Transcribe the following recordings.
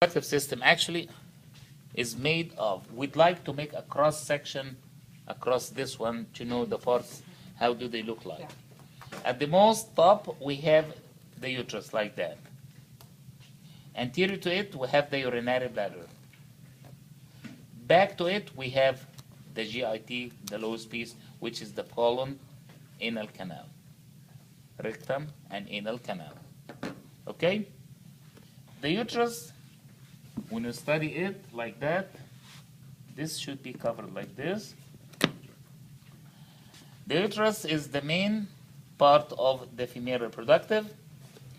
reproductive system actually is made of, we'd like to make a cross section across this one to know the parts, how do they look like. At the most top we have the uterus like that. Anterior to it we have the urinary bladder. Back to it we have the GIT, the lowest piece, which is the colon, anal canal, rectum and anal canal. Okay? The uterus, when you study it like that, this should be covered like this. The uterus is the main part of the female reproductive.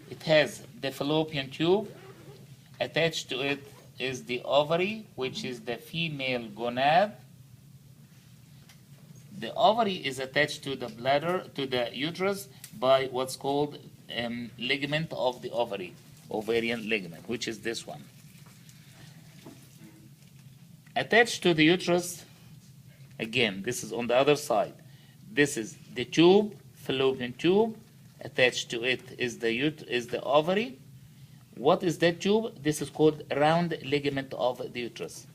It has the fallopian tube. Attached to it is the ovary, which is the female gonad. The ovary is attached to the bladder, to the uterus, by what's called ligament of the ovary, ovarian ligament, which is this one. Attached to the uterus, again, this is on the other side. This is the tube, fallopian tube. Attached to it is the ovary. What is that tube? This is called round ligament of the uterus.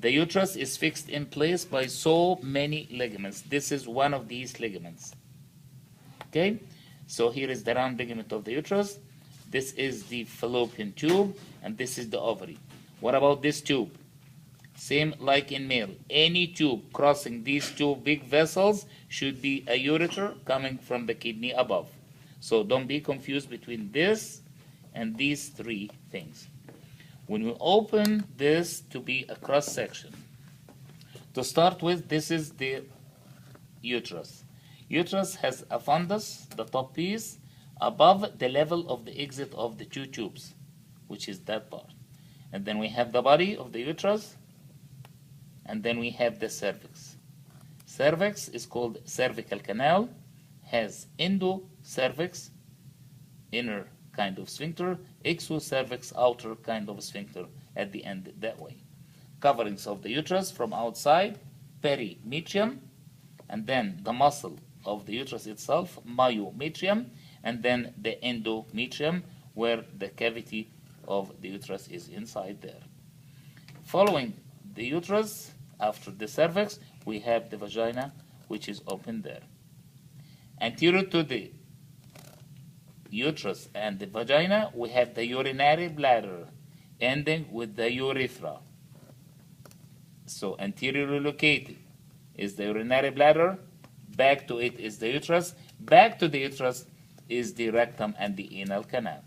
The uterus is fixed in place by so many ligaments. This is one of these ligaments. Okay? So here is the round ligament of the uterus. This is the fallopian tube, and this is the ovary. What about this tube? Same like in male. Any tube crossing these two big vessels should be a ureter coming from the kidney above. So don't be confused between this and these three things. When we open this to be a cross section, to start with, this is the uterus. Uterus has a fundus, the top piece, above the level of the exit of the two tubes, which is that part. And then we have the body of the uterus, and then we have the cervix. Cervix is called cervical canal, has endocervix, inner kind of sphincter, exocervix, outer kind of sphincter at the end that way. Coverings of the uterus from outside, perimetrium, and then the muscle of the uterus itself, myometrium, and then the endometrium, where the cavity of the uterus is inside there. Following the uterus, after the cervix, we have the vagina, which is open there. Anterior to the uterus and the vagina, we have the urinary bladder, ending with the urethra. So anteriorly located is the urinary bladder, back to it is the uterus, back to the uterus is the rectum and the anal canal.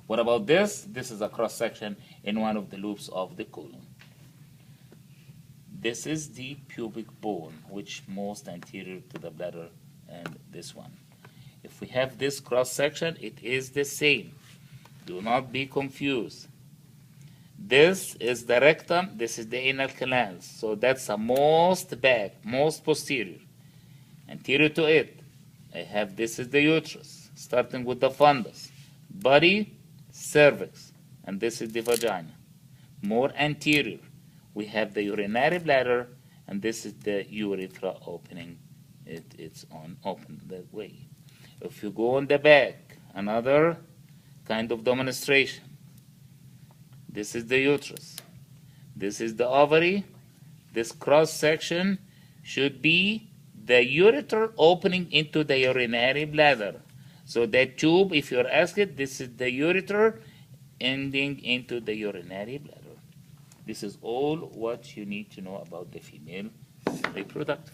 What about this? This is a cross section in one of the loops of the colon. This is the pubic bone, which most anterior to the bladder, and this one. If we have this cross section, it is the same. Do not be confused. This is the rectum, this is the anal canal. So that's a most back, most posterior. Anterior to it, I have this is the uterus, starting with the fundus, body, cervix, and this is the vagina. More anterior, we have the urinary bladder, and this is the urethra opening. It's on open that way. If you go on the back, another kind of demonstration. This is the uterus. This is the ovary. This cross section should be the ureter opening into the urinary bladder. So that tube, if you're asked it, this is the ureter ending into the urinary bladder. This is all what you need to know about the female reproductive.